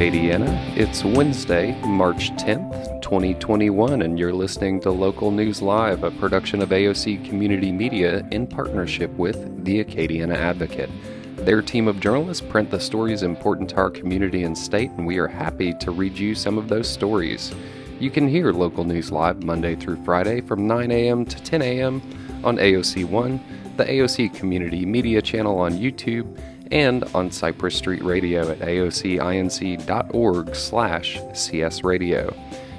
Acadiana. It's Wednesday, March 10th, 2021, and you're listening to Local News Live, a production of AOC Community Media in partnership with the Acadiana Advocate. Their team of journalists print the stories important to our community and state, and we are happy to read you some of those stories. You can hear Local News Live Monday through Friday from 9 a.m. to 10 a.m. on AOC 1, the AOC Community Media channel on YouTube, and on Cypress Street Radio at aocinc.org/CS Radio.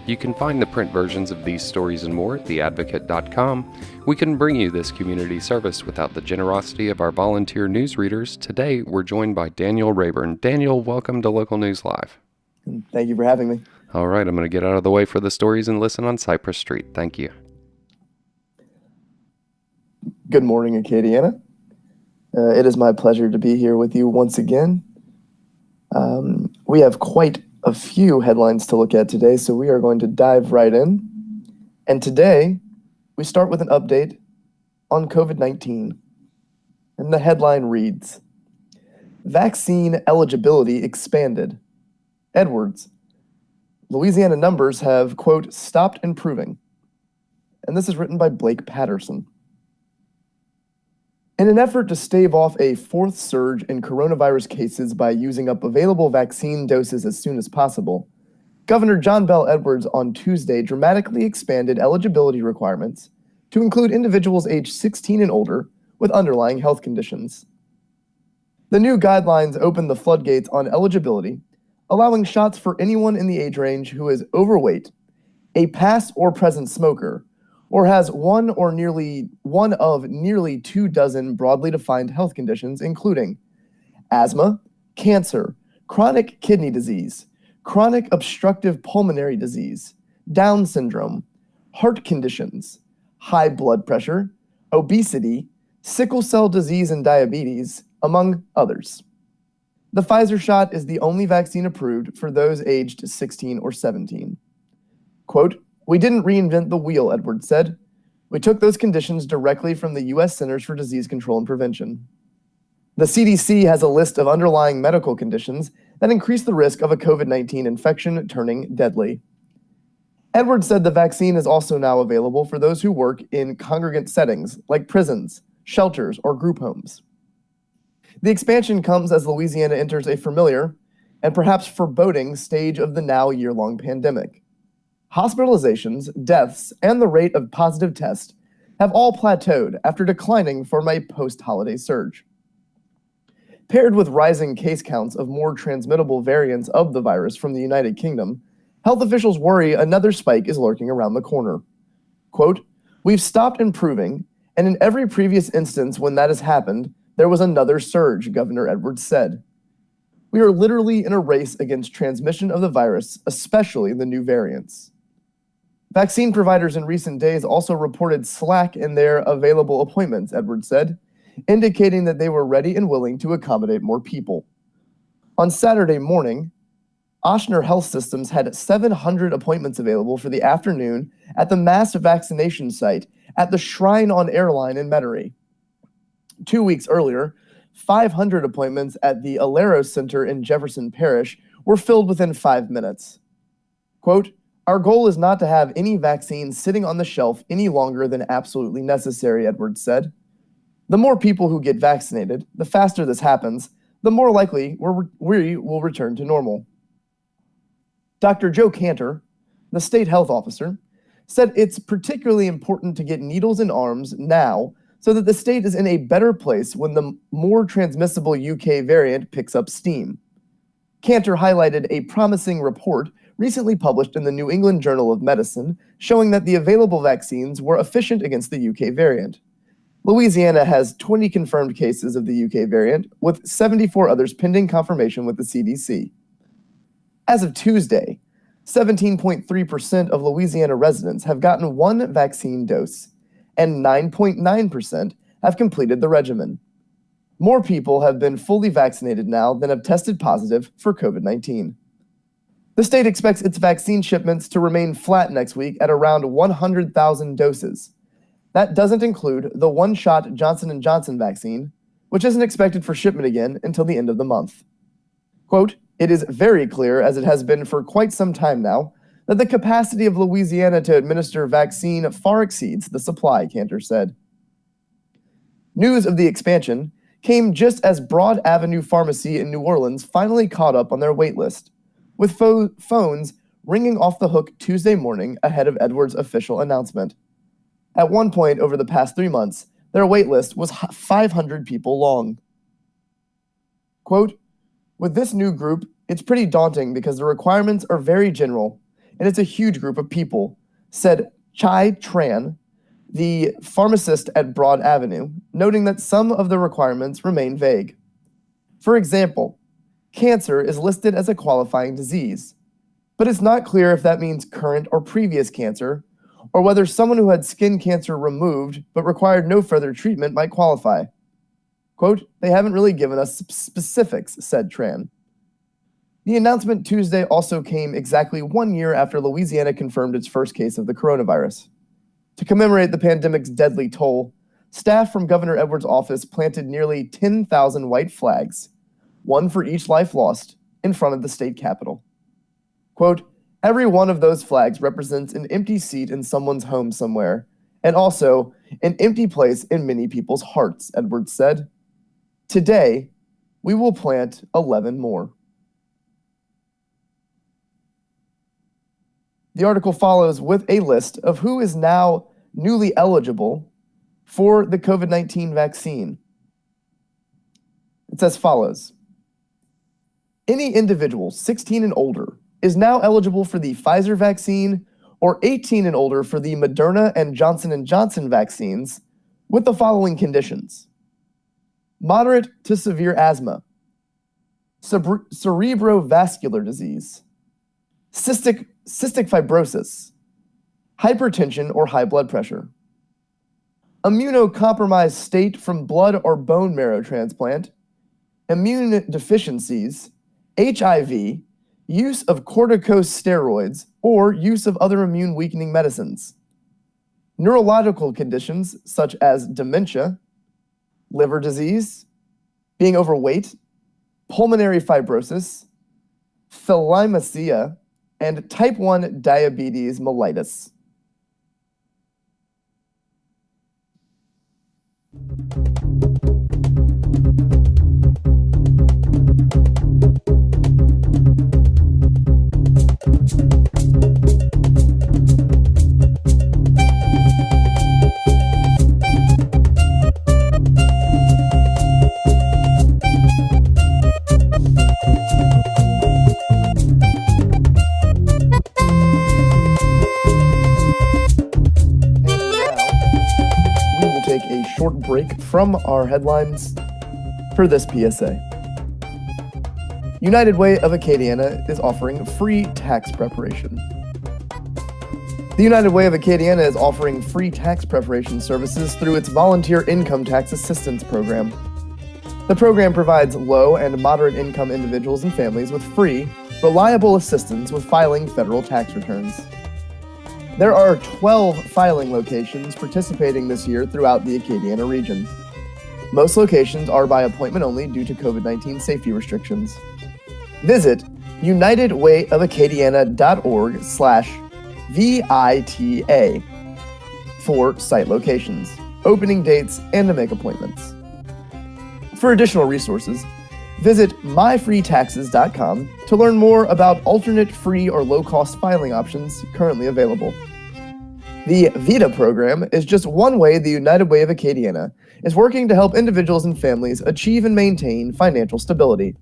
You can find the print versions of these stories and more at theadvocate.com. We couldn't bring you this community service without the generosity of our volunteer newsreaders. Today, we're joined by Daniel Rayburn. Daniel, welcome to Local News Live. Thank you for having me. All right, I'm going to get out of the way for the stories and listen on Cypress Street. Thank you. Good morning, Acadiana. It is my pleasure to be here with you once again. We have quite a few headlines to look at today, so we are going to dive right in. And today, we start with an update on COVID-19. And the headline reads, Vaccine eligibility expanded. Edwards, Louisiana numbers have, quote, stopped improving. And this is written by Blake Patterson. In an effort to stave off a fourth surge in coronavirus cases by using up available vaccine doses as soon as possible, Governor John Bel Edwards on Tuesday dramatically expanded eligibility requirements to include individuals aged 16 and older with underlying health conditions. The new guidelines open the floodgates on eligibility, allowing shots for anyone in the age range who is overweight, a past or present smoker, or has one of nearly 24 broadly defined health conditions, including asthma, cancer, chronic kidney disease, chronic obstructive pulmonary disease, Down syndrome, heart conditions, high blood pressure, obesity, sickle cell disease and diabetes, among others. The Pfizer shot is the only vaccine approved for those aged 16 or 17. Quote, "We didn't reinvent the wheel," Edwards said. "We took those conditions directly from the U.S. Centers for Disease Control and Prevention." The CDC has a list of underlying medical conditions that increase the risk of a COVID-19 infection turning deadly. Edwards said the vaccine is also now available for those who work in congregant settings like prisons, shelters, or group homes. The expansion comes as Louisiana enters a familiar and perhaps foreboding stage of the now year-long pandemic. Hospitalizations, deaths, and the rate of positive tests have all plateaued after declining from a post-holiday surge. Paired with rising case counts of more transmittable variants of the virus from the United Kingdom, health officials worry another spike is lurking around the corner. Quote, "We've stopped improving, and in every previous instance when that has happened, there was another surge," Governor Edwards said. "We are literally in a race against transmission of the virus, especially the new variants." Vaccine providers in recent days also reported slack in their available appointments, Edwards said, indicating that they were ready and willing to accommodate more people. On Saturday morning, Ochsner Health Systems had 700 appointments available for the afternoon at the mass vaccination site at the Shrine on Airline in Metairie. 2 weeks earlier, 500 appointments at the Alero Center in Jefferson Parish were filled within 5 minutes. Quote, "Our goal is not to have any vaccine sitting on the shelf any longer than absolutely necessary," Edwards said. "The more people who get vaccinated, the faster this happens, the more likely we will return to normal." Dr. Joe Cantor, the state health officer, said it's particularly important to get needles in arms now so that the state is in a better place when the more transmissible UK variant picks up steam. Cantor highlighted a promising report recently published in the New England Journal of Medicine showing that the available vaccines were efficient against the UK variant. Louisiana has 20 confirmed cases of the UK variant, with 74 others pending confirmation with the CDC. As of Tuesday, 17.3% of Louisiana residents have gotten one vaccine dose, and 9.9% have completed the regimen. More people have been fully vaccinated now than have tested positive for COVID-19. The state expects its vaccine shipments to remain flat next week at around 100,000 doses. That doesn't include the one-shot Johnson & Johnson vaccine, which isn't expected for shipment again until the end of the month. Quote, It is very clear, as it has been for quite some time now, that the capacity of Louisiana to administer vaccine far exceeds the supply, Cantor said. News of the expansion came just as Broad Avenue Pharmacy in New Orleans finally caught up on their wait list, with phones ringing off the hook Tuesday morning ahead of Edwards' official announcement. At one point over the past 3 months, their wait list was 500 people long. Quote, "With this new group, it's pretty daunting because the requirements are very general, and it's a huge group of people," said Chai Tran, the pharmacist at Broad Avenue, noting that some of the requirements remain vague. For example, cancer is listed as a qualifying disease, but it's not clear if that means current or previous cancer, or whether someone who had skin cancer removed but required no further treatment might qualify. Quote, "They haven't really given us specifics," said Tran. The announcement Tuesday also came exactly 1 year after Louisiana confirmed its first case of the coronavirus. To commemorate the pandemic's deadly toll, staff from Governor Edwards' office planted nearly 10,000 white flags, one for each life lost, in front of the state capitol. Quote, "Every one of those flags represents an empty seat in someone's home somewhere, and also an empty place in many people's hearts," Edwards said. "Today, we will plant 11 more." The article follows with a list of who is now newly eligible for the COVID-19 vaccine. It's as follows. Any individual 16 and older is now eligible for the Pfizer vaccine or 18 and older for the Moderna and Johnson & Johnson vaccines with the following conditions. Moderate to severe asthma, cerebrovascular disease, cystic fibrosis, hypertension or high blood pressure, immunocompromised state from blood or bone marrow transplant, immune deficiencies, HIV, use of corticosteroids, or use of other immune weakening medicines, neurological conditions such as dementia, liver disease, being overweight, pulmonary fibrosis, thalassemia, and type 1 diabetes mellitus. Break from our headlines for this PSA. United Way of Acadiana is offering free tax preparation. The United Way of Acadiana is offering free tax preparation services through its Volunteer Income Tax Assistance Program. The program provides low and moderate income individuals and families with free, reliable assistance with filing federal tax returns. There are 12 filing locations participating this year throughout the Acadiana region. Most locations are by appointment only due to COVID-19 safety restrictions. Visit unitedwayofacadiana.org/VITA for site locations, opening dates, and to make appointments. For additional resources, visit myfreetaxes.com to learn more about alternate free or low-cost filing options currently available. The VITA program is just one way the United Way of Acadiana is working to help individuals and families achieve and maintain financial stability.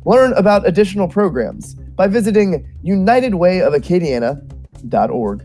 Learn about additional programs by visiting unitedwayofacadiana.org.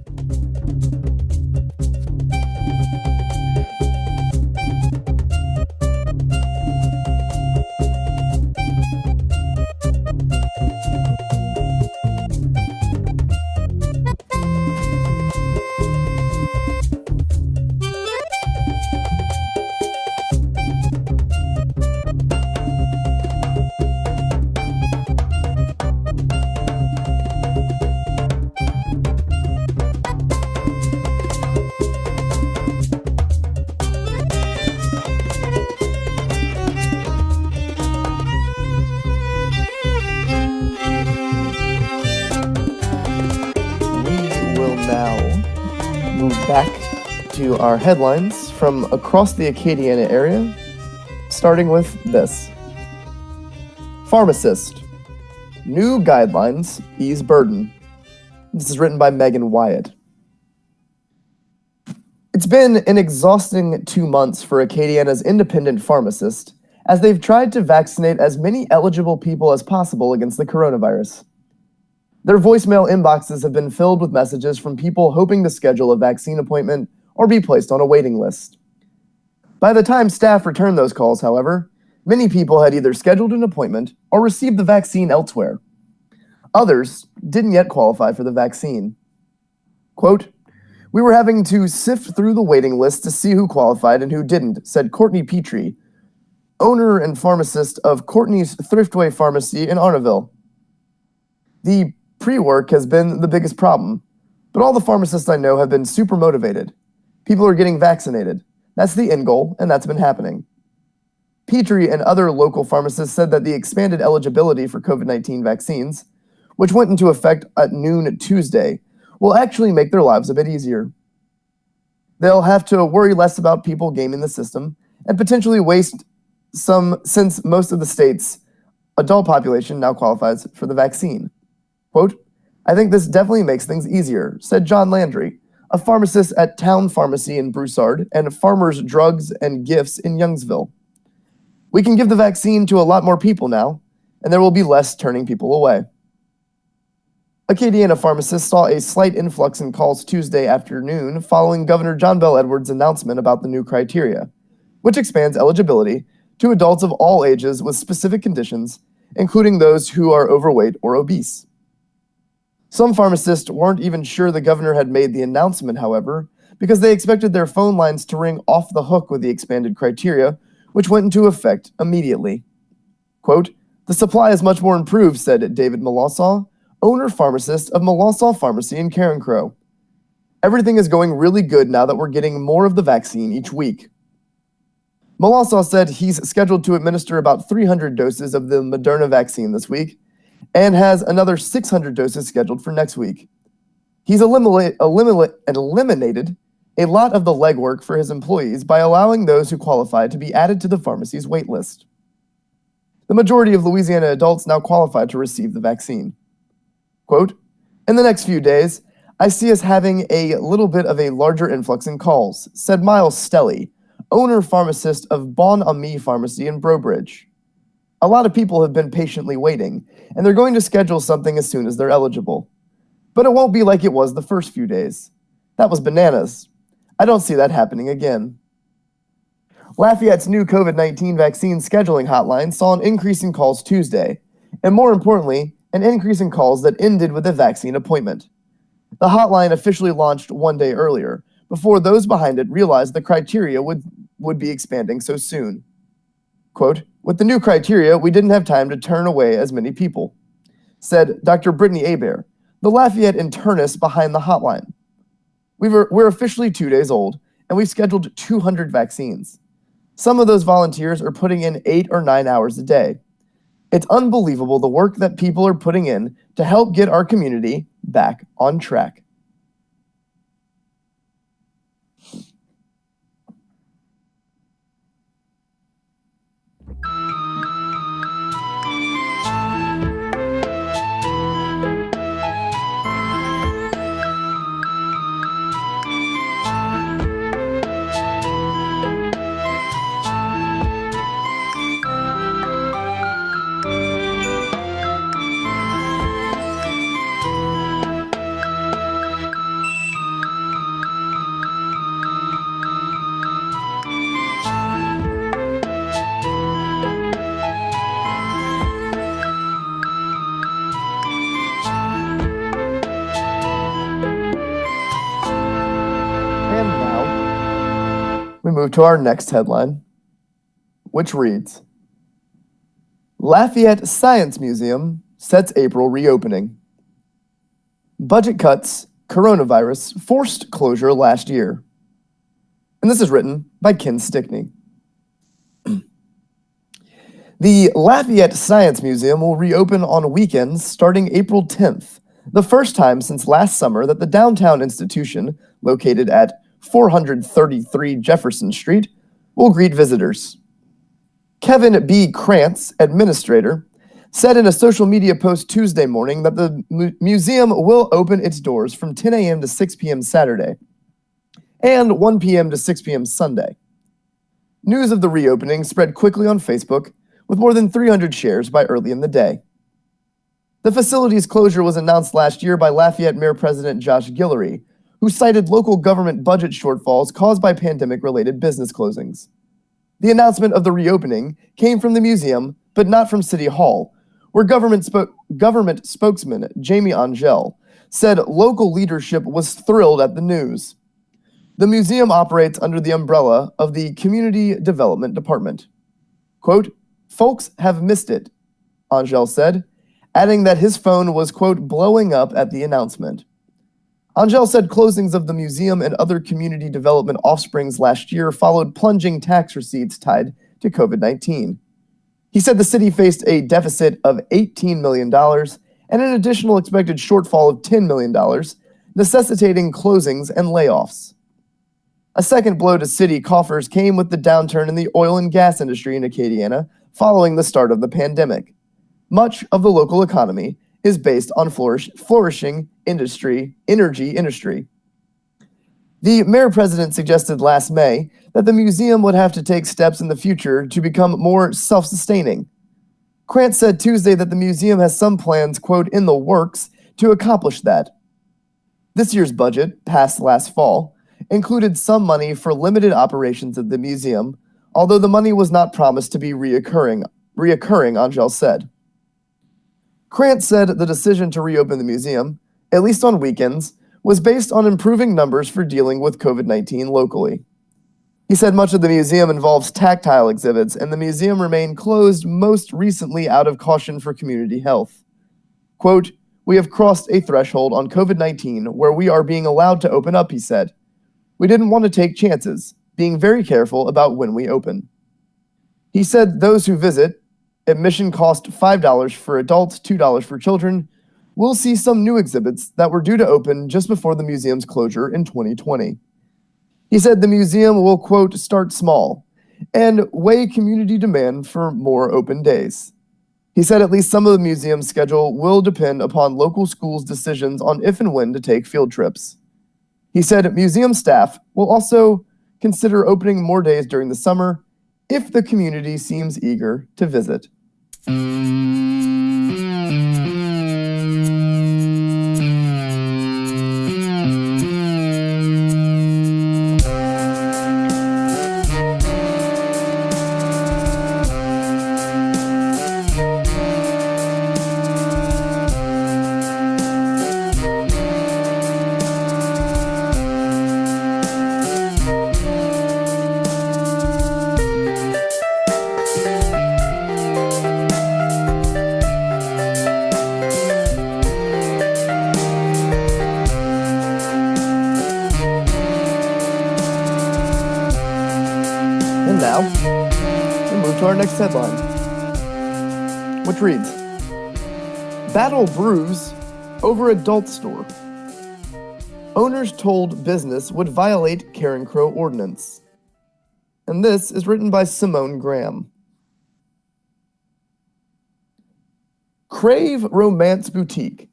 move back to our headlines from across the Acadiana area, starting with this. Pharmacist. New guidelines ease burden. This is written by Megan Wyatt. It's been an exhausting 2 months for Acadiana's independent pharmacist as they've tried to vaccinate as many eligible people as possible against the coronavirus. Their voicemail inboxes have been filled with messages from people hoping to schedule a vaccine appointment or be placed on a waiting list. By the time staff returned those calls, however, many people had either scheduled an appointment or received the vaccine elsewhere. Others didn't yet qualify for the vaccine. Quote, "We were having to sift through the waiting list to see who qualified and who didn't," said Courtney Petrie, owner and pharmacist of Courtney's Thriftway Pharmacy in Arnaville. "The pre-work has been the biggest problem, but all the pharmacists I know have been super motivated. People are getting vaccinated. That's the end goal, and that's been happening." Petrie and other local pharmacists said that the expanded eligibility for COVID-19 vaccines, which went into effect at noon Tuesday, will actually make their lives a bit easier. They'll have to worry less about people gaming the system and potentially waste some, since most of the state's adult population now qualifies for the vaccine. Quote, "I think this definitely makes things easier," said John Landry, a pharmacist at Town Pharmacy in Broussard and Farmers Drugs and Gifts in Youngsville. "We can give the vaccine to a lot more people now, and there will be less turning people away." Acadiana pharmacists saw a slight influx in calls Tuesday afternoon following Governor John Bel Edwards' announcement about the new criteria, which expands eligibility to adults of all ages with specific conditions, including those who are overweight or obese. Some pharmacists weren't even sure the governor had made the announcement, however, because they expected their phone lines to ring off the hook with the expanded criteria, which went into effect immediately. Quote, "The supply is much more improved," said David Molossaw, owner-pharmacist of Molossaw Pharmacy in Carencro. "Everything is going really good now that we're getting more of the vaccine each week." Molossaw said he's scheduled to administer about 300 doses of the Moderna vaccine this week and has another 600 doses scheduled for next week. He's eliminated a lot of the legwork for his employees by allowing those who qualify to be added to the pharmacy's wait list. The majority of Louisiana adults now qualify to receive the vaccine. Quote, "In the next few days, I see us having a little bit of a larger influx in calls," said Miles Stelly, owner-pharmacist of Bon Ami Pharmacy in Brobridge. "A lot of people have been patiently waiting, and they're going to schedule something as soon as they're eligible. But it won't be like it was the first few days. That was bananas. I don't see that happening again." Lafayette's new COVID-19 vaccine scheduling hotline saw an increase in calls Tuesday, and more importantly, an increase in calls that ended with a vaccine appointment. The hotline officially launched 1 day earlier, before those behind it realized the criteria would be expanding so soon. Quote, "With the new criteria, we didn't have time to turn away as many people," said Dr. Brittany Hebert, the Lafayette internist behind the hotline. We're officially 2 days old, and we've scheduled 200 vaccines. Some of those volunteers are putting in 8 or 9 hours a day. It's unbelievable the work that people are putting in to help get our community back on track. We move to our next headline, which reads, Lafayette Science Museum sets April reopening. Budget cuts, coronavirus, forced closure last year. And this is written by Ken Stickney. The Lafayette Science Museum will reopen on weekends starting April 10th, the first time since last summer that the downtown institution located at 433 Jefferson Street, will greet visitors. Kevin B. Krantz, administrator, said in a social media post Tuesday morning that the museum will open its doors from 10 a.m. to 6 p.m. Saturday and 1 p.m. to 6 p.m. Sunday. News of the reopening spread quickly on Facebook, with more than 300 shares by early in the day. The facility's closure was announced last year by Lafayette Mayor President Josh Guillory, who cited local government budget shortfalls caused by pandemic-related business closings. The announcement of the reopening came from the museum, but not from City Hall, where government spokesman Jamie Angel said local leadership was thrilled at the news. The museum operates under the umbrella of the Community Development Department. Quote, "Folks have missed it," Angel said, adding that his phone was, quote, "blowing up at the announcement." Angel said closings of the museum and other community development offsprings last year followed plunging tax receipts tied to COVID-19. He said the city faced a deficit of $18 million and an additional expected shortfall of $10 million, necessitating closings and layoffs. A second blow to city coffers came with the downturn in the oil and gas industry in Acadiana following the start of the pandemic. Much of the local economy is based on flourishing energy industry. The mayor-president suggested last May that the museum would have to take steps in the future to become more self-sustaining. Krantz said Tuesday that the museum has some plans, quote, "in the works" to accomplish that. This year's budget, passed last fall, included some money for limited operations at the museum, although the money was not promised to be reoccurring, Angel said. Krantz said the decision to reopen the museum, at least on weekends, was based on improving numbers for dealing with COVID-19 locally. He said much of the museum involves tactile exhibits, and the museum remained closed most recently out of caution for community health. Quote, "We have crossed a threshold on COVID-19 where we are being allowed to open up," he said. "We didn't want to take chances, being very careful about when we open." He said those who visit, admission cost $5 for adults, $2 for children, will see some new exhibits that were due to open just before the museum's closure in 2020. He said the museum will, quote, "start small and weigh community demand for more open days." He said at least some of the museum's schedule will depend upon local schools' decisions on if and when to take field trips. He said museum staff will also consider opening more days during the summer if the community seems eager to visit. And now, we move to our next headline, which reads, "Battle brews over adult store. Owners told business would violate Karen Crow ordinance." And this is written by Simone Graham. Crave Romance Boutique,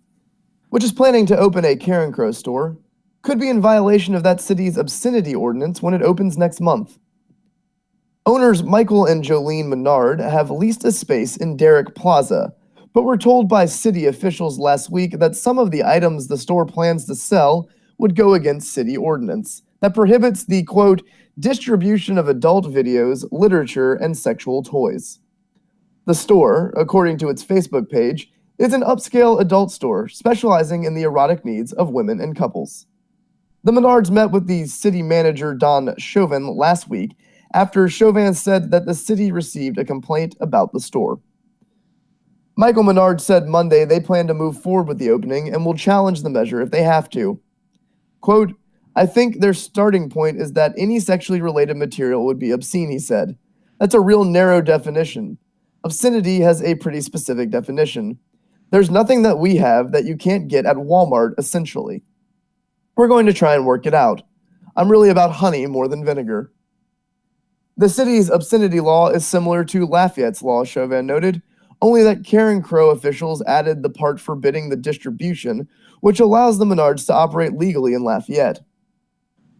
which is planning to open a Karen Crow store, could be in violation of that city's obscenity ordinance when it opens next month. Owners Michael and Jolene Menard have leased a space in Derrick Plaza, but were told by city officials last week that some of the items the store plans to sell would go against city ordinance that prohibits the, quote, "distribution of adult videos, literature, and sexual toys." The store, according to its Facebook page, is an upscale adult store specializing in the erotic needs of women and couples. The Menards met with the city manager Don Chauvin last week after Chauvin said that the city received a complaint about the store. Michael Menard said Monday they plan to move forward with the opening and will challenge the measure if they have to. Quote, "I think their starting point is that any sexually related material would be obscene," he said. "That's a real narrow definition. Obscenity has a pretty specific definition. There's nothing that we have that you can't get at Walmart, essentially." We're going to try and work it out. I'm really about honey more than vinegar. The city's obscenity law is similar to Lafayette's law, Chauvin noted, only that Karen Crow officials added the part forbidding the distribution, which allows the Menards to operate legally in Lafayette.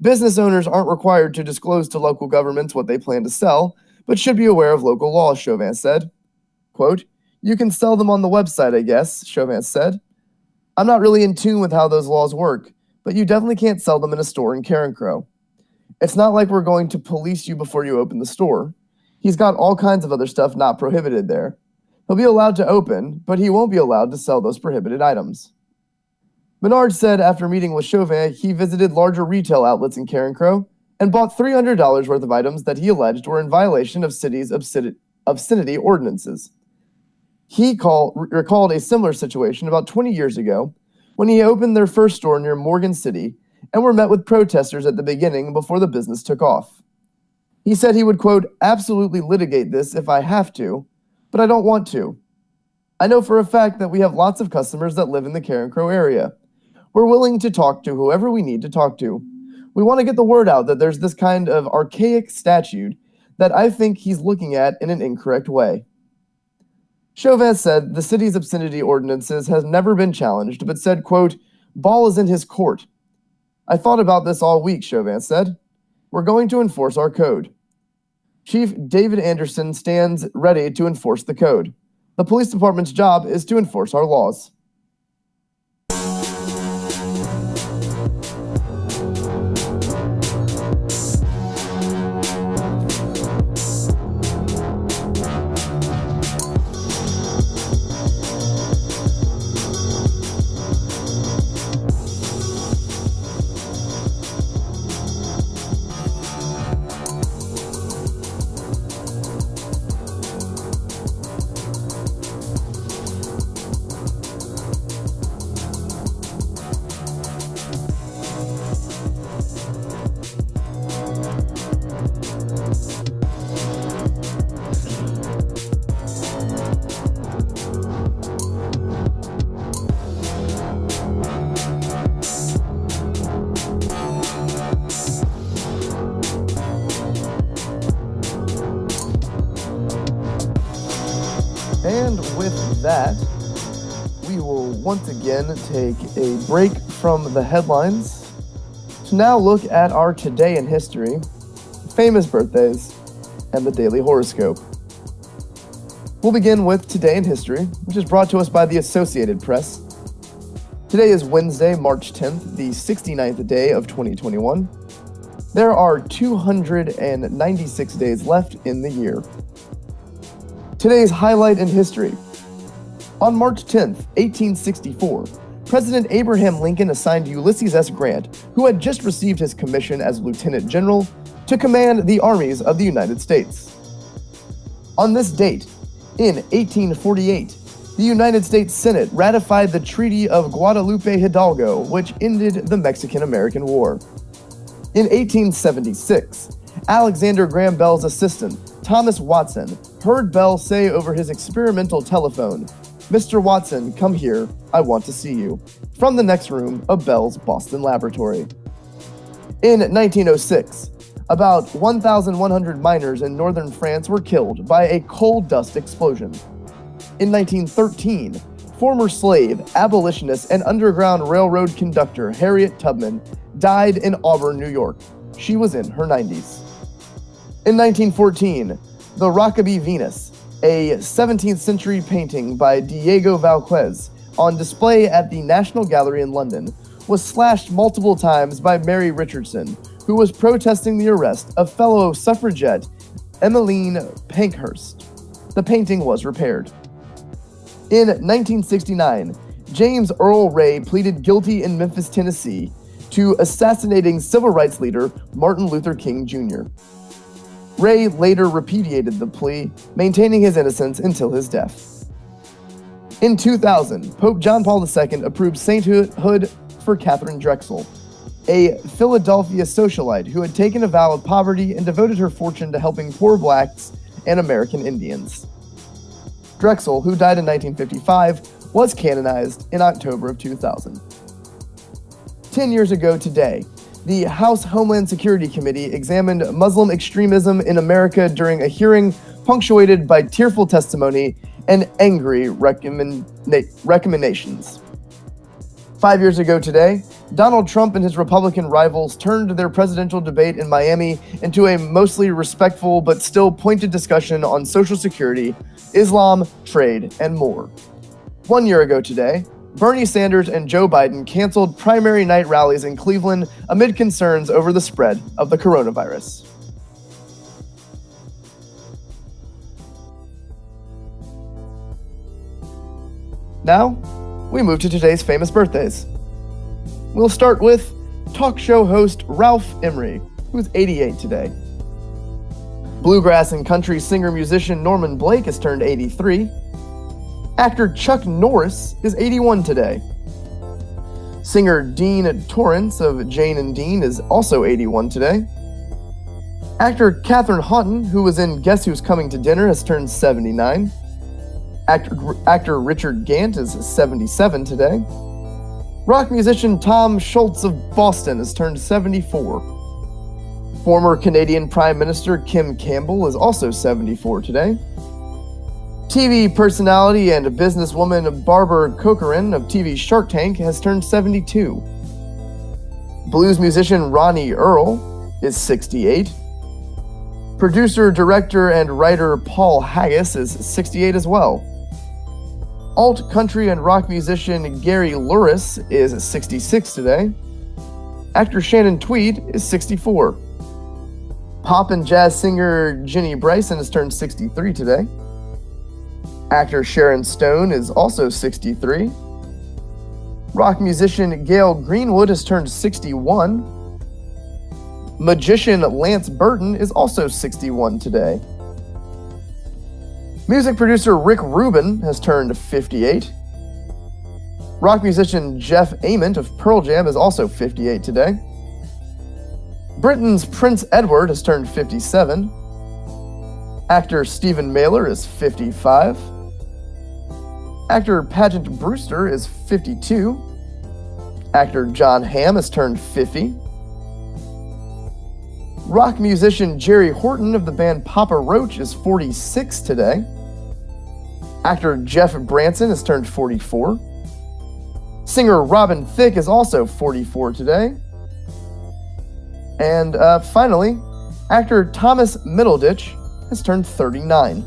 Business owners aren't required to disclose to local governments what they plan to sell, but should be aware of local laws, Chauvin said. Quote, "You can sell them on the website, I guess," Chauvin said. "I'm not really in tune with how those laws work, but you definitely can't sell them in a store in Karen Crow. It's not like we're going to police you before you open the store. He's got all kinds of other stuff not prohibited there. He'll be allowed to open, but he won't be allowed to sell those prohibited items." Menard said after meeting with Chauvin, he visited larger retail outlets in Karen Crow and bought $300 worth of items that he alleged were in violation of city's obscenity ordinances. He recalled a similar situation about 20 years ago when he opened their first store near Morgan City and were met with protesters at the beginning before the business took off. He said he would, quote, "absolutely litigate this if I have to, but I don't want to. I know for a fact that we have lots of customers that live in the Karen Crow area. We're willing to talk to whoever we need to talk to. We want to get the word out that there's this kind of archaic statute that I think he's looking at in an incorrect way." Chauvin said the city's obscenity ordinances has never been challenged, but said, quote, "ball is in his court. I thought about this all week," Chauvin said. "We're going to enforce our code." Chief David Anderson stands ready to enforce the code. The police department's job is to enforce our laws. And with that, we will once again take a break from the headlines to now look at our Today in History, famous birthdays, and the daily horoscope. We'll begin with Today in History, which is brought to us by the Associated Press. Today is Wednesday, March 10th, the 69th day of 2021. There are 296 days left in the year. Today's highlight in history. On March 10th, 1864, President Abraham Lincoln assigned Ulysses S. Grant, who had just received his commission as Lieutenant General, to command the armies of the United States. On this date, in 1848, the United States Senate ratified the Treaty of Guadalupe Hidalgo, which ended the Mexican-American War. In 1876, Alexander Graham Bell's assistant, Thomas Watson, heard Bell say over his experimental telephone, "Mr. Watson, come here, I want to see you," from the next room of Bell's Boston laboratory. In 1906, about 1,100 miners in northern France were killed by a coal dust explosion. In 1913, former slave, abolitionist, and Underground Railroad conductor Harriet Tubman died in Auburn, New York. She was in her 90s. In 1914, the Rokeby Venus, a 17th century painting by Diego Velázquez, on display at the National Gallery in London, was slashed multiple times by Mary Richardson, who was protesting the arrest of fellow suffragette Emmeline Pankhurst. The painting was repaired. In 1969, James Earl Ray pleaded guilty in Memphis, Tennessee, to assassinating civil rights leader Martin Luther King Jr. Ray later repudiated the plea, maintaining his innocence until his death. In 2000, Pope John Paul II approved sainthood for Catherine Drexel, a Philadelphia socialite who had taken a vow of poverty and devoted her fortune to helping poor blacks and American Indians. Drexel, who died in 1955, was canonized in October of 2000. 10 years ago today, the House Homeland Security Committee examined Muslim extremism in America during a hearing punctuated by tearful testimony and angry recommendations. 5 years ago today, Donald Trump and his Republican rivals turned their presidential debate in Miami into a mostly respectful but still pointed discussion on Social Security, Islam, trade, and more. 1 year ago today, Bernie Sanders and Joe Biden canceled primary night rallies in Cleveland amid concerns over the spread of the coronavirus. Now, we move to today's famous birthdays. We'll start with talk show host Ralph Emery, who's 88 today. Bluegrass and country singer-musician Norman Blake has turned 83. Actor Chuck Norris is 81 today. Singer Dean Torrance of Jane and Dean is also 81 today. Actor Katherine Houghton, who was in Guess Who's Coming to Dinner, has turned 79. Actor Richard Gant is 77 today. Rock musician Tom Schultz of Boston has turned 74. Former Canadian Prime Minister Kim Campbell is also 74 today. TV personality and businesswoman Barbara Corcoran of TV Shark Tank has turned 72. Blues musician Ronnie Earl is 68. Producer, director, and writer Paul Haggis is 68 as well. Alt country and rock musician Gary Louris is 66 today. Actor Shannon Tweed is 64. Pop and jazz singer Jenny Bryson has turned 63 today. Actor Sharon Stone is also 63. Rock musician Gail Greenwood has turned 61. Magician Lance Burton is also 61 today. Music producer Rick Rubin has turned 58. Rock musician Jeff Ament of Pearl Jam is also 58 today. Britain's Prince Edward has turned 57. Actor Stephen Mailer is 55. Actor Pageant Brewster is 52. Actor John Hamm has turned 50. Rock musician Jerry Horton of the band Papa Roach is 46 today. Actor Jeff Branson has turned 44. Singer Robin Thicke is also 44 today. And finally, actor Thomas Middleditch has turned 39.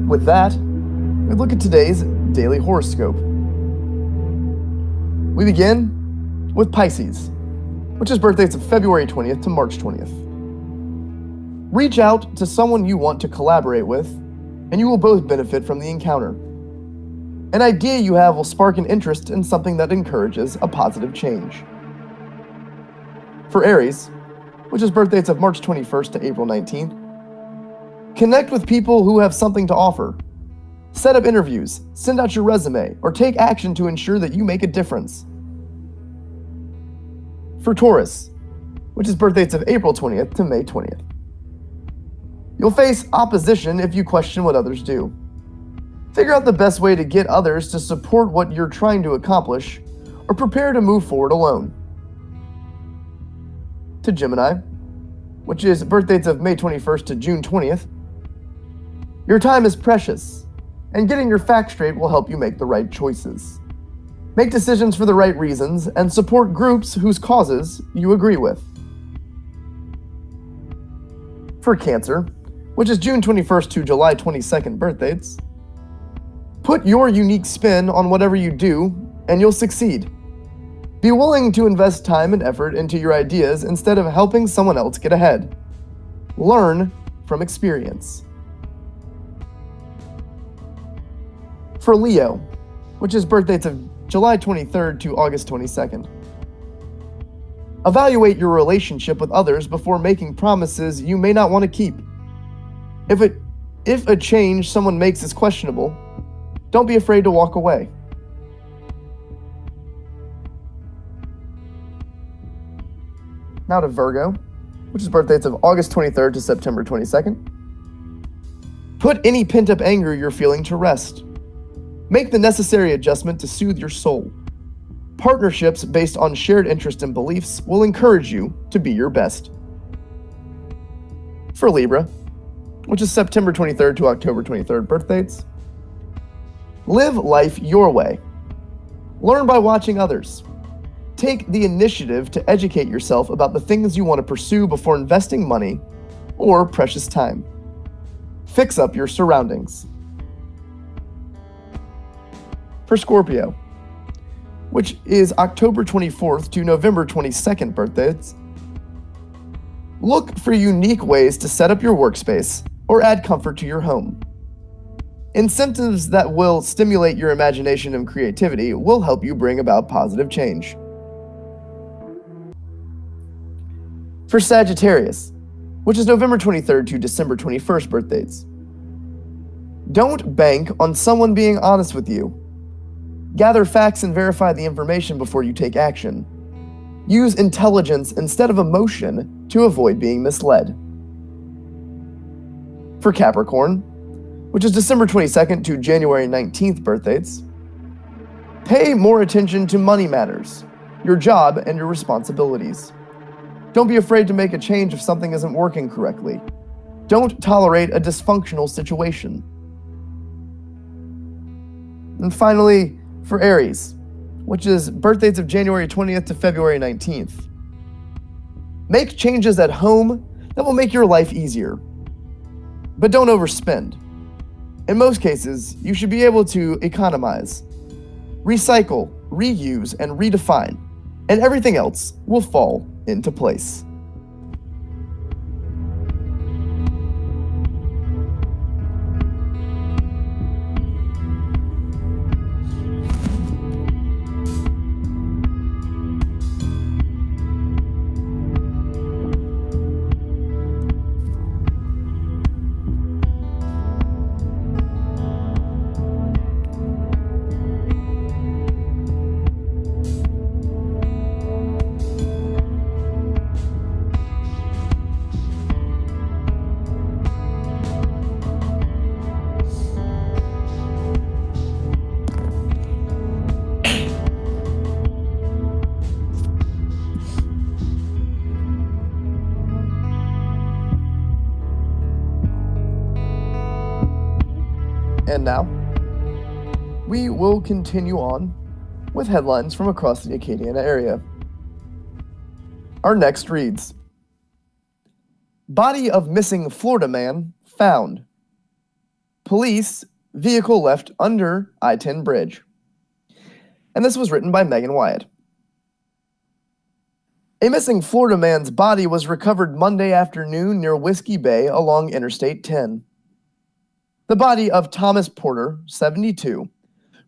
With that, we look at today's daily horoscope. We begin with Pisces, which is birthdays of February 20th to March 20th. Reach out to someone you want to collaborate with, and you will both benefit from the encounter. An idea you have will spark an interest in something that encourages a positive change. For Aries, which is birthdays of March 21st to April 19th, connect with people who have something to offer. Set up interviews, send out your resume, or take action to ensure that you make a difference. For Taurus, which is birthdays of April 20th to May 20th, you'll face opposition if you question what others do. Figure out the best way to get others to support what you're trying to accomplish, or prepare to move forward alone. To Gemini, which is birthdays of May 21st to June 20th, your time is precious, and getting your facts straight will help you make the right choices. Make decisions for the right reasons, and support groups whose causes you agree with. For Cancer, which is June 21st to July 22nd birthdays, put your unique spin on whatever you do, and you'll succeed. Be willing to invest time and effort into your ideas instead of helping someone else get ahead. Learn from experience. For Leo, which is birthdays of July 23rd to August 22nd. Evaluate your relationship with others before making promises you may not want to keep. If a change someone makes is questionable, don't be afraid to walk away. Now to Virgo, which is birthdays of August 23rd to September 22nd. Put any pent-up anger you're feeling to rest. Make the necessary adjustment to soothe your soul. Partnerships based on shared interest and beliefs will encourage you to be your best. For Libra, which is September 23rd to October 23rd birth dates, live life your way. Learn by watching others. Take the initiative to educate yourself about the things you want to pursue before investing money or precious time. Fix up your surroundings. For Scorpio, which is October 24th to November 22nd birthdays, look for unique ways to set up your workspace or add comfort to your home. Incentives that will stimulate your imagination and creativity will help you bring about positive change. For Sagittarius, which is November 23rd to December 21st birthdays, don't bank on someone being honest with you. Gather facts and verify the information before you take action. Use intelligence instead of emotion to avoid being misled. For Capricorn, which is December 22nd to January 19th birthdays, pay more attention to money matters, your job, and your responsibilities. Don't be afraid to make a change if something isn't working correctly. Don't tolerate a dysfunctional situation. And finally, for Aries, which is birthdays of January 20th to February 19th. Make changes at home that will make your life easier. But don't overspend. In most cases, you should be able to economize, recycle, reuse, and redefine, and everything else will fall into place. And now, we will continue on with headlines from across the Acadiana area. Our next reads, Body of missing Florida man found. Police, vehicle left under I-10 bridge. And this was written by Megan Wyatt. A missing Florida man's body was recovered Monday afternoon near Whiskey Bay along Interstate 10. The body of Thomas Porter, 72,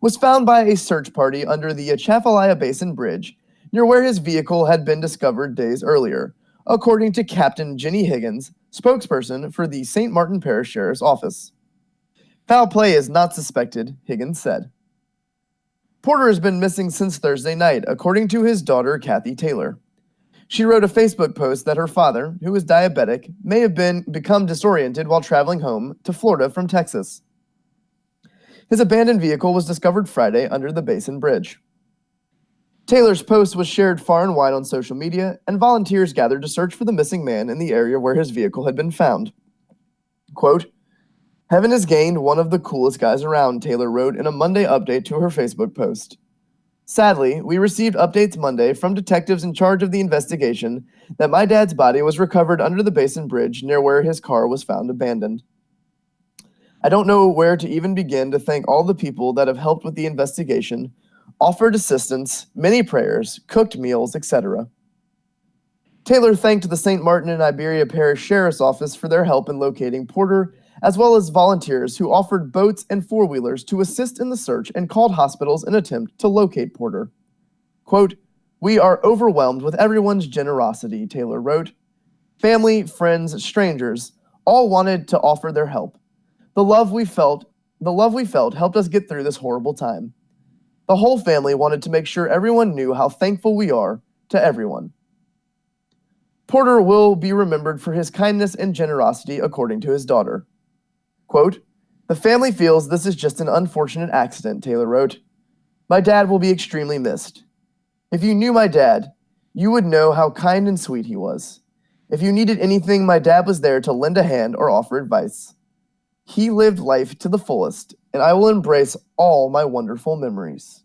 was found by a search party under the Atchafalaya Basin Bridge, near where his vehicle had been discovered days earlier, according to Captain Jenny Higgins, spokesperson for the St. Martin Parish Sheriff's Office. Foul play is not suspected, Higgins said. Porter has been missing since Thursday night, according to his daughter, Kathy Taylor. She wrote a Facebook post that her father, who is diabetic, may have become disoriented while traveling home to Florida from Texas. His abandoned vehicle was discovered Friday under the Basin Bridge. Taylor's post was shared far and wide on social media, and volunteers gathered to search for the missing man in the area where his vehicle had been found. Quote, Heaven has gained one of the coolest guys around, Taylor wrote in a Monday update to her Facebook post. Sadly, we received updates Monday from detectives in charge of the investigation that my dad's body was recovered under the Basin Bridge near where his car was found abandoned. I don't know where to even begin to thank all the people that have helped with the investigation, offered assistance, many prayers, cooked meals, etc. Taylor thanked the St. Martin and Iberia Parish Sheriff's Office for their help in locating Porter, as well as volunteers who offered boats and four-wheelers to assist in the search and called hospitals in an attempt to locate Porter. Quote, We are overwhelmed with everyone's generosity, Taylor wrote. Family, friends, strangers, all wanted to offer their help. The love we felt helped us get through this horrible time. The whole family wanted to make sure everyone knew how thankful we are to everyone. Porter will be remembered for his kindness and generosity, according to his daughter. Quote, "The family feels this is just an unfortunate accident," Taylor wrote. "My dad will be extremely missed. If you knew my dad, you would know how kind and sweet he was. If you needed anything, my dad was there to lend a hand or offer advice. He lived life to the fullest, and I will embrace all my wonderful memories."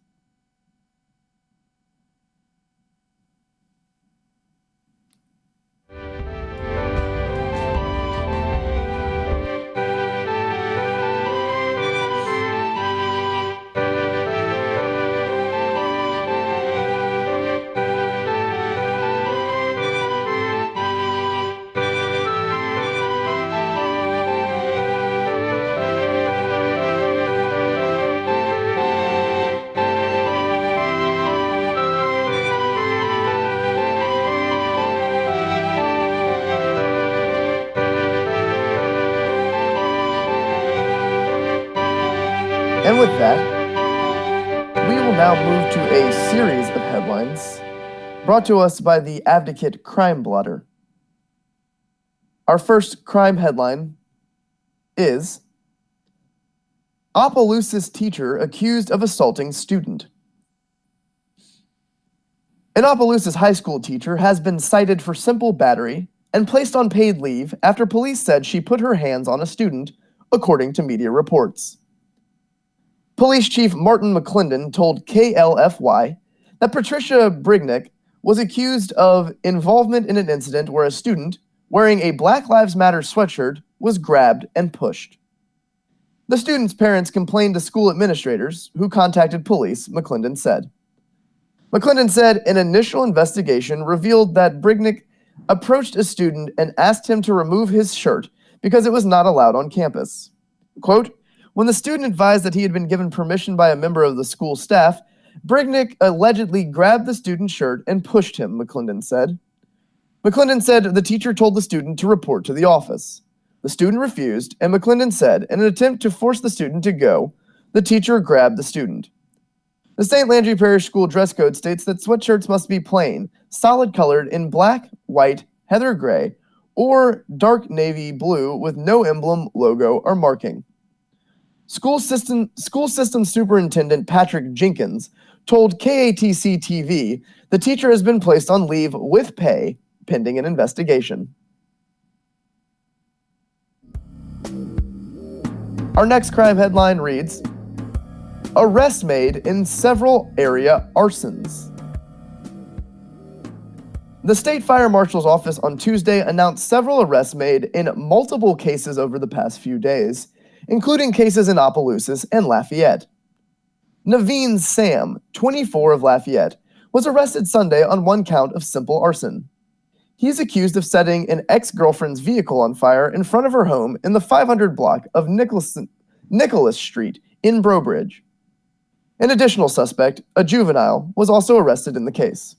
And with that, we will now move to a series of headlines brought to us by the Advocate Crime Blotter. Our first crime headline is Opelousas teacher accused of assaulting student. An Opelousas high school teacher has been cited for simple battery and placed on paid leave after police said she put her hands on a student, according to media reports. Police Chief Martin McClendon told KLFY that Patricia Brignick was accused of involvement in an incident where a student, wearing a Black Lives Matter sweatshirt, was grabbed and pushed. The student's parents complained to school administrators, who contacted police, McClendon said. McClendon said an initial investigation revealed that Brignick approached a student and asked him to remove his shirt because it was not allowed on campus. Quote, "When the student advised that he had been given permission by a member of the school staff, Brignick allegedly grabbed the student's shirt and pushed him," McClendon said. McClendon said the teacher told the student to report to the office. The student refused, and McClendon said, in an attempt to force the student to go, the teacher grabbed the student. The St. Landry Parish School dress code states that sweatshirts must be plain, solid colored in black, white, heather gray, or dark navy blue with no emblem, logo, or marking. School system superintendent Patrick Jenkins told KATC TV the teacher has been placed on leave with pay pending an investigation. Our next crime headline reads, Arrest made in several area arsons. The State Fire Marshal's office on Tuesday announced several arrests made in multiple cases over the past few days, including cases in Opelousas and Lafayette. Naveen Sam, 24 of Lafayette, was arrested Sunday on one count of simple arson. He is accused of setting an ex-girlfriend's vehicle on fire in front of her home in the 500 block of Nicholas Street in Brobridge. An additional suspect, a juvenile, was also arrested in the case.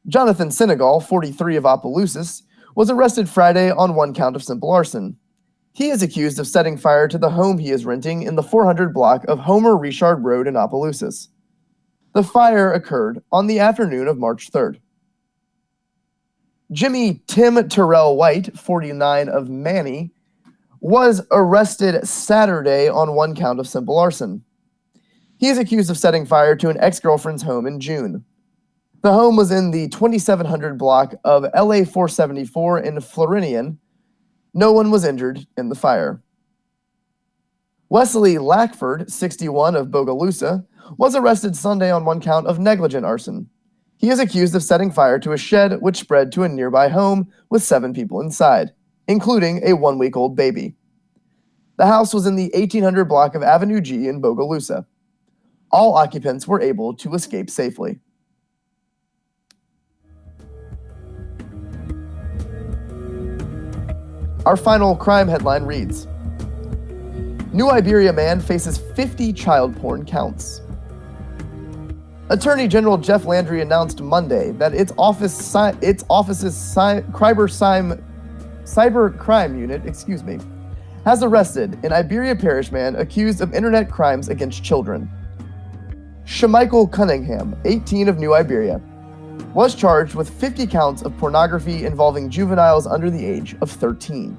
Jonathan Senegal, 43 of Opelousas, was arrested Friday on one count of simple arson. He is accused of setting fire to the home he is renting in the 400 block of Homer Richard Road in Opelousas. The fire occurred on the afternoon of March 3rd. Jimmy Tim Terrell White, 49 of Manny, was arrested Saturday on one count of simple arson. He is accused of setting fire to an ex-girlfriend's home in June. The home was in the 2700 block of LA 474 in Floridian. No one was injured in the fire. Wesley Lackford, 61 of Bogalusa, was arrested Sunday on one count of negligent arson. He is accused of setting fire to a shed which spread to a nearby home with 7 people inside, including a 1-week-old baby. The house was in the 1800 block of Avenue G in Bogalusa. All occupants were able to escape safely. Our final crime headline reads, New Iberia man faces 50 child porn counts. Attorney General Jeff Landry announced Monday that its office's cyber crime unit, has arrested an Iberia Parish man accused of internet crimes against children. Shemichael Cunningham, 18 of New Iberia, was charged with 50 counts of pornography involving juveniles under the age of 13.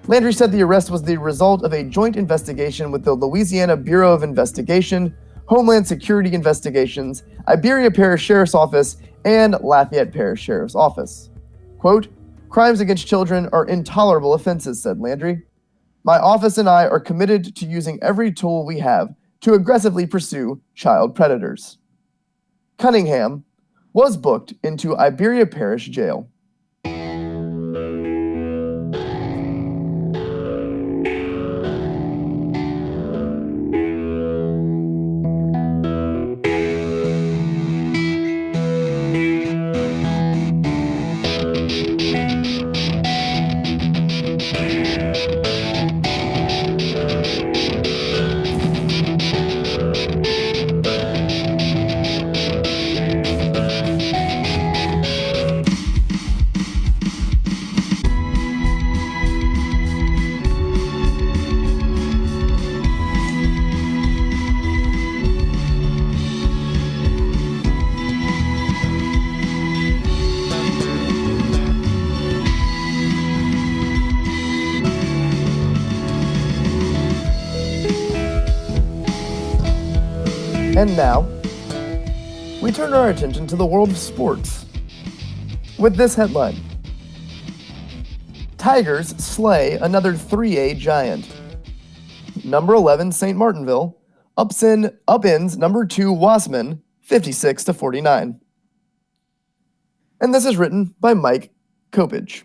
Landry said the arrest was the result of a joint investigation with the Louisiana Bureau of Investigation, Homeland Security Investigations, Iberia Parish Sheriff's Office, and Lafayette Parish Sheriff's Office. Quote, "Crimes against children are intolerable offenses," said Landry. "My office and I are committed to using every tool we have to aggressively pursue child predators." Cunningham was booked into Iberia Parish Jail. And now, we turn our attention to the world of sports with this headline: Tigers slay another 3A giant. Number 11, St. Martinville, upends number 2, Wasman, 56-49. And this is written by Mike Kopich.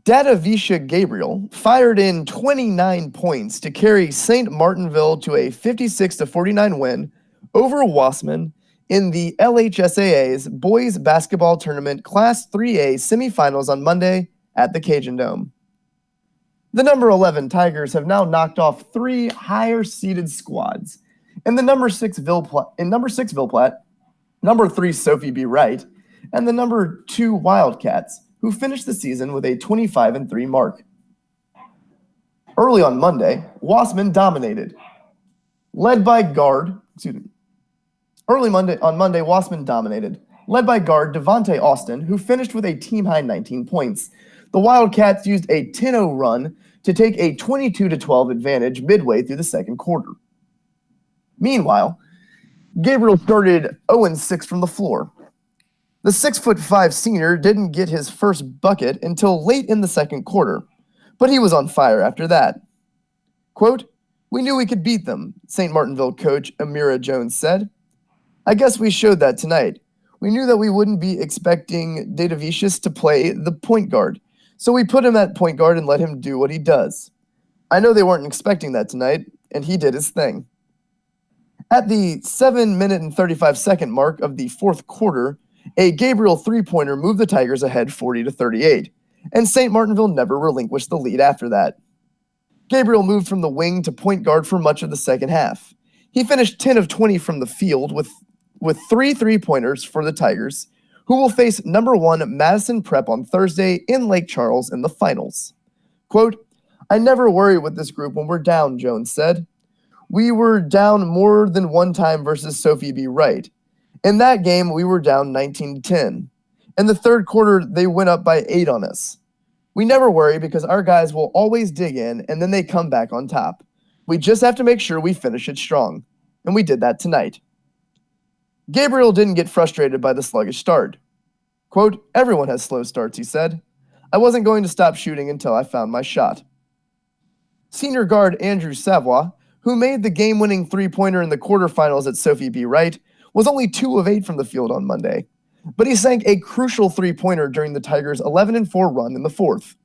Dadavisha Gabriel fired in 29 points to carry St. Martinville to a 56-49 win over Wasman in the LHSAA's Boys Basketball Tournament Class 3A semifinals on Monday at the Cajun Dome. The number 11 Tigers have now knocked off 3 higher-seeded squads in the number 6 Ville Platte, number 3 Sophie B. Wright, and the number 2 Wildcats, who finished the season with a 25-3 mark. Early on Monday, Wasman dominated. Wasman dominated, led by guard Devontae Austin, who finished with a team-high 19 points. The Wildcats used a 10-0 run to take a 22-12 advantage midway through the second quarter. Meanwhile, Gabriel started 0-6 from the floor. The 6'5" senior didn't get his first bucket until late in the second quarter, but he was on fire after that. Quote, "We knew we could beat them," St. Martinville coach Amira Jones said. "I guess we showed that tonight. We knew that we wouldn't be expecting Datavicius to play the point guard, so we put him at point guard and let him do what he does. I know they weren't expecting that tonight, and he did his thing." At the 7-minute and 35-second mark of the fourth quarter, a Gabriel three-pointer moved the Tigers ahead 40-38, and St. Martinville never relinquished the lead after that. Gabriel moved from the wing to point guard for much of the second half. He finished 10 of 20 from the field with 3 three-pointers for the Tigers, who will face number 1 Madison Prep on Thursday in Lake Charles in the finals. Quote, "I never worry with this group when we're down," Jones said. "We were down more than one time versus Sophie B. Wright. In that game, we were down 19-10. In the third quarter, they went up by 8 on us. We never worry because our guys will always dig in and then they come back on top. We just have to make sure we finish it strong. And we did that tonight." Gabriel didn't get frustrated by the sluggish start. Quote, "Everyone has slow starts," he said. "I wasn't going to stop shooting until I found my shot." Senior guard Andrew Savoie, who made the game-winning three-pointer in the quarterfinals at Sophie B. Wright, was only 2 of 8 from the field on Monday, but he sank a crucial three-pointer during the Tigers' 11-4 run in the fourth.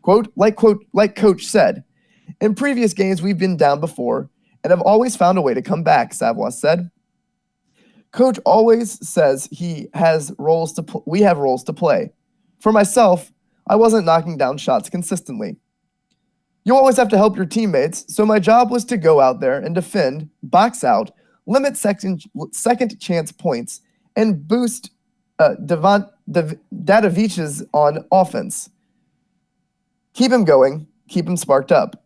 Quote, like Coach said, "In previous games we've been down before and have always found a way to come back," Savoie said. "Coach always says we have roles to play. For myself, I wasn't knocking down shots consistently. You always have to help your teammates, so my job was to go out there and defend, box out, limit second chance points, and boost Dadavich's on offense. Keep him going, keep him sparked up."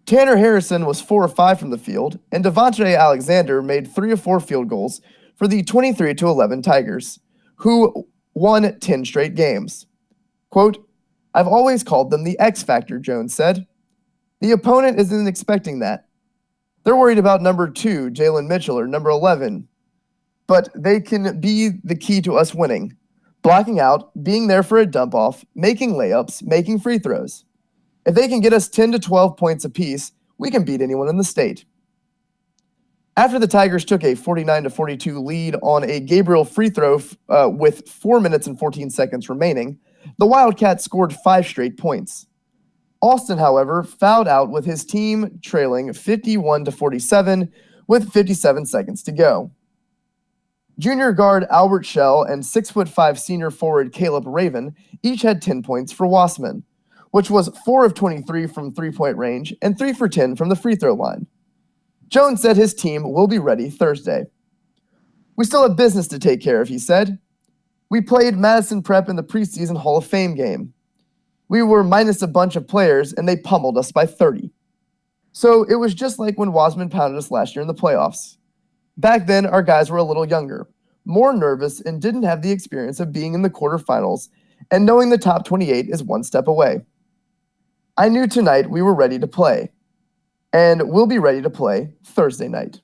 Tanner Harrison was 4 of 5 from the field, and Devontae Alexander made 3 of 4 field goals for the 23-11 Tigers, who won 10 straight games. Quote, "I've always called them the X Factor," Jones said. "The opponent isn't expecting that. They're worried about number 2, Jalen Mitchell, or number 11. But they can be the key to us winning. Blocking out, being there for a dump-off, making layups, making free throws. If they can get us 10 to 12 points apiece, we can beat anyone in the state." After the Tigers took a 49-42 lead on a Gabriel free throw with 4 minutes and 14 seconds remaining, the Wildcats scored 5 straight points. Austin, however, fouled out with his team trailing 51-47 with 57 seconds to go. Junior guard Albert Shell and 6'5" senior forward Caleb Raven each had 10 points for Wassman, which was 4 of 23 from three-point range and 3 for 10 from the free throw line. Jones said his team will be ready Thursday. "We still have business to take care of," he said. "We played Madison Prep in the preseason Hall of Fame game. We were minus a bunch of players, and they pummeled us by 30. So it was just like when Wassman pounded us last year in the playoffs. Back then, our guys were a little younger, more nervous, and didn't have the experience of being in the quarterfinals and knowing the top 28 is one step away. I knew tonight we were ready to play, and we'll be ready to play Thursday night."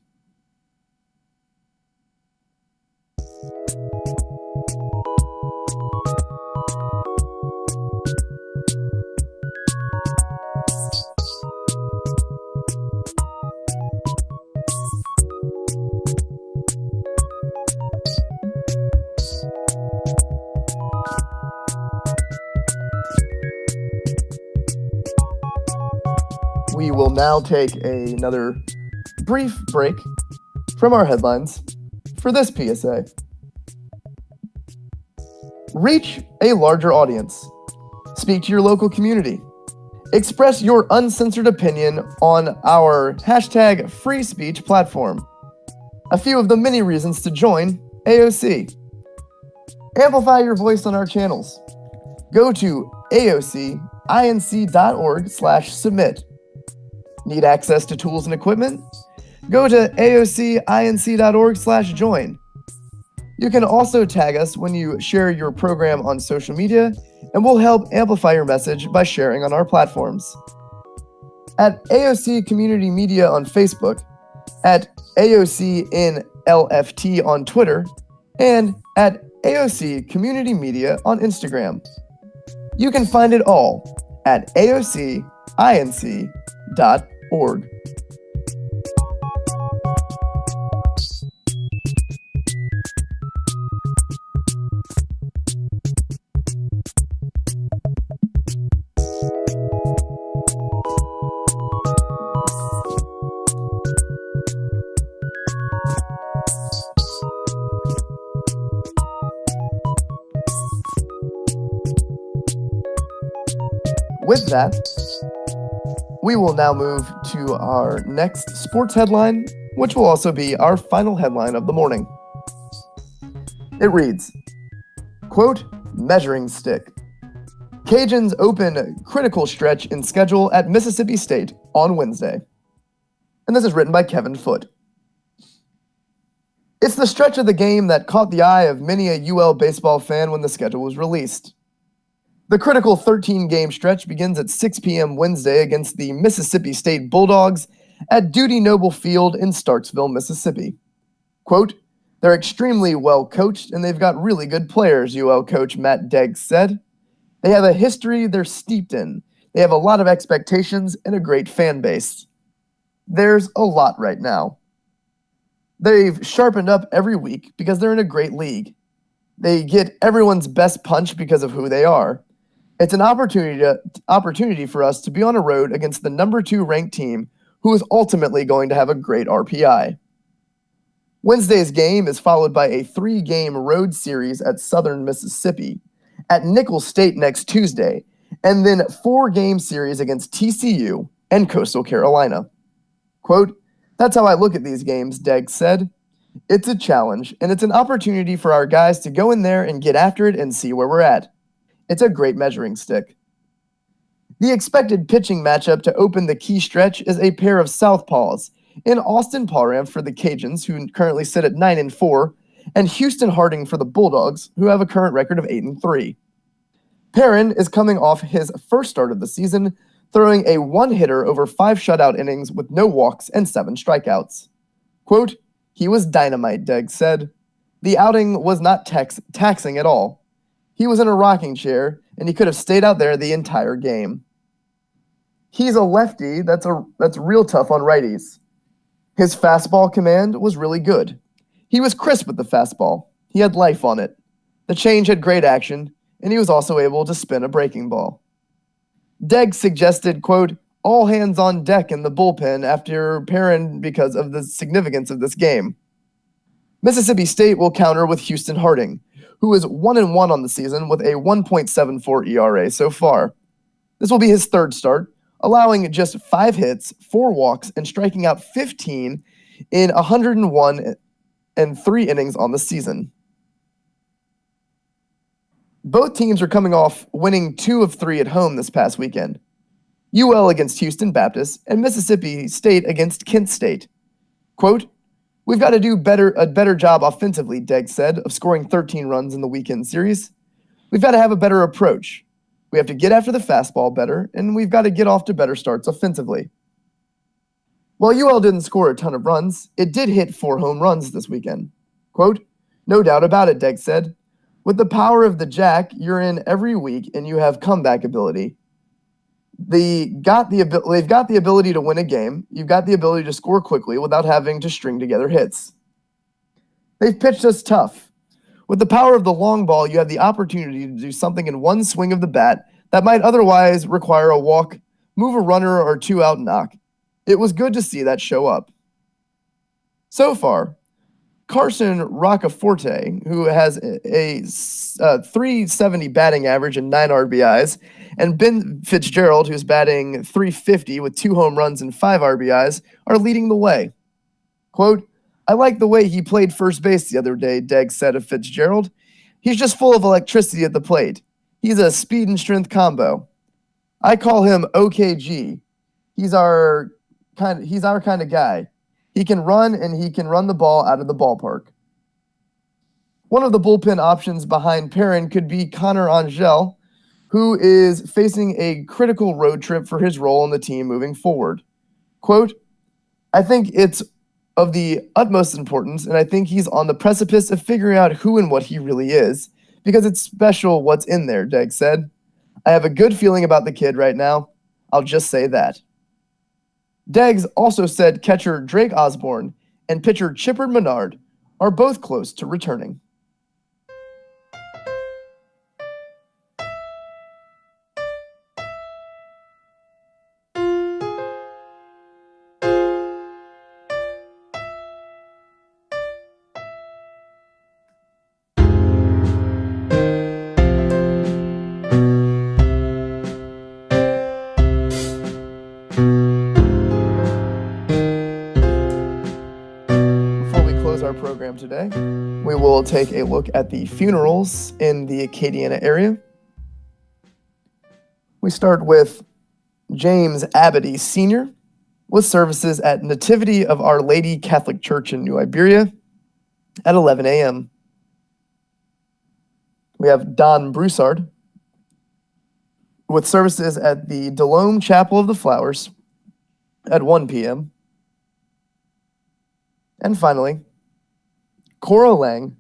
We will now take another brief break from our headlines for this PSA. Reach a larger audience. Speak to your local community. Express your uncensored opinion on our hashtag free speech platform. A few of the many reasons to join AOC. Amplify your voice on our channels. Go to aocinc.org/submit. Need access to tools and equipment? Go to aocinc.org/join. You can also tag us when you share your program on social media, and we'll help amplify your message by sharing on our platforms. At AOC Community Media on Facebook, at AOCNLFT on Twitter, and at AOC Community Media on Instagram. You can find it all at aocinc.org. With that, we will now move to our next sports headline, which will also be our final headline of the morning. It reads, quote, "Measuring stick. Cajuns open critical stretch in schedule at Mississippi State on Wednesday." And this is written by Kevin Foote. It's the stretch of the game that caught the eye of many a UL baseball fan when the schedule was released. The critical 13-game stretch begins at 6 p.m. Wednesday against the Mississippi State Bulldogs at Dudy Noble Field in Starksville, Mississippi. Quote, "They're extremely well coached and they've got really good players," UL coach Matt Deggs said. "They have a history they're steeped in. They have a lot of expectations and a great fan base. There's a lot right now. They've sharpened up every week because they're in a great league. They get everyone's best punch because of who they are. It's an opportunity for us to be on a road against the number 2 ranked team who is ultimately going to have a great RPI." Wednesday's game is followed by a 3-game road series at Southern Mississippi, at Nicholls State next Tuesday, and then 4-game series against TCU and Coastal Carolina. Quote, "That's how I look at these games," Deggs said. "It's a challenge, and it's an opportunity for our guys to go in there and get after it and see where we're at. It's a great measuring stick." The expected pitching matchup to open the key stretch is a pair of southpaws in Austin Parham for the Cajuns, who currently sit at 9-4, and Houston Harding for the Bulldogs, who have a current record of 8-3. Perrin is coming off his first start of the season, throwing a one-hitter over 5 shutout innings with no walks and 7 strikeouts. Quote, "He was dynamite," Deggs said. "The outing was not taxing at all. He was in a rocking chair, and he could have stayed out there the entire game." He's a lefty that's real tough on righties. His fastball command was really good. He was crisp with the fastball. He had life on it. The change had great action, and he was also able to spin a breaking ball. Deggs suggested, quote, "all hands on deck in the bullpen after Perrin because of the significance of this game." Mississippi State will counter with Houston Harding, who is 1-1 on the season with a 1.74 ERA so far. This will be his third start, allowing just 5 hits, 4 walks, and striking out 15 in 101 and 3 innings on the season. Both teams are coming off winning 2 of 3 at home this past weekend. UL against Houston Baptist and Mississippi State against Kent State. Quote, "We've got to do a better job offensively," Deggs said, of scoring 13 runs in the weekend series. "We've got to have a better approach. We have to get after the fastball better, and we've got to get off to better starts offensively." While UL didn't score a ton of runs, it did hit 4 home runs this weekend. Quote, "No doubt about it," Deggs said. "With the power of the Jack, you're in every week and you have comeback ability. They've got the ability to win a game. You've got the ability to score quickly without having to string together hits. They've pitched us tough. With the power of the long ball, you have the opportunity to do something in one swing of the bat that might otherwise require a walk, move a runner, or 2-out knock. It was good to see that show up." So far, Carson Roccaforte, who has a 370 batting average and 9 RBIs, and Ben Fitzgerald, who's batting 350 with 2 home runs and 5 RBIs, are leading the way. Quote, "I like the way he played first base the other day," Deggs said of Fitzgerald. "He's just full of electricity at the plate. He's a speed and strength combo. I call him OKG. He's our kind of guy. He can run, and he can run the ball out of the ballpark." One of the bullpen options behind Perrin could be Connor Angel, who is facing a critical road trip for his role in the team moving forward. Quote, "I think it's of the utmost importance, and I think he's on the precipice of figuring out who and what he really is, because it's special what's in there," Deggs said. "I have a good feeling about the kid right now. I'll just say that." Deggs also said catcher Drake Osborne and pitcher Chipper Menard are both close to returning. Our program today, we will take a look at the funerals in the Acadiana area. We start with James Abity Sr. with services at Nativity of Our Lady Catholic Church in New Iberia at 11 a.m. We have Don Broussard with services at the Delome Chapel of the Flowers at 1 p.m. And finally, Cora Lang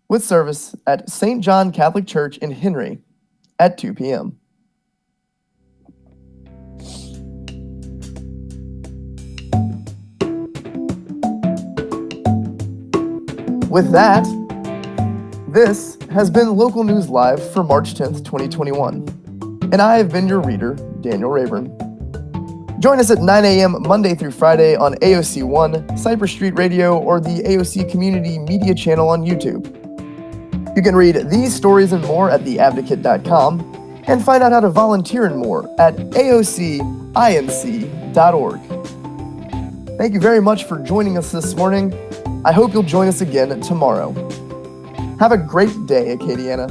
with service at St. John Catholic Church in Henry at 2 p.m. With that, this has been Local News Live for March 10th, 2021. And I have been your reader, Daniel Rayburn. Join us at 9 a.m. Monday through Friday on AOC 1, Cypress Street Radio, or the AOC Community Media channel on YouTube. You can read these stories and more at theadvocate.com and find out how to volunteer and more at aocinc.org. Thank you very much for joining us this morning. I hope you'll join us again tomorrow. Have a great day, Acadiana.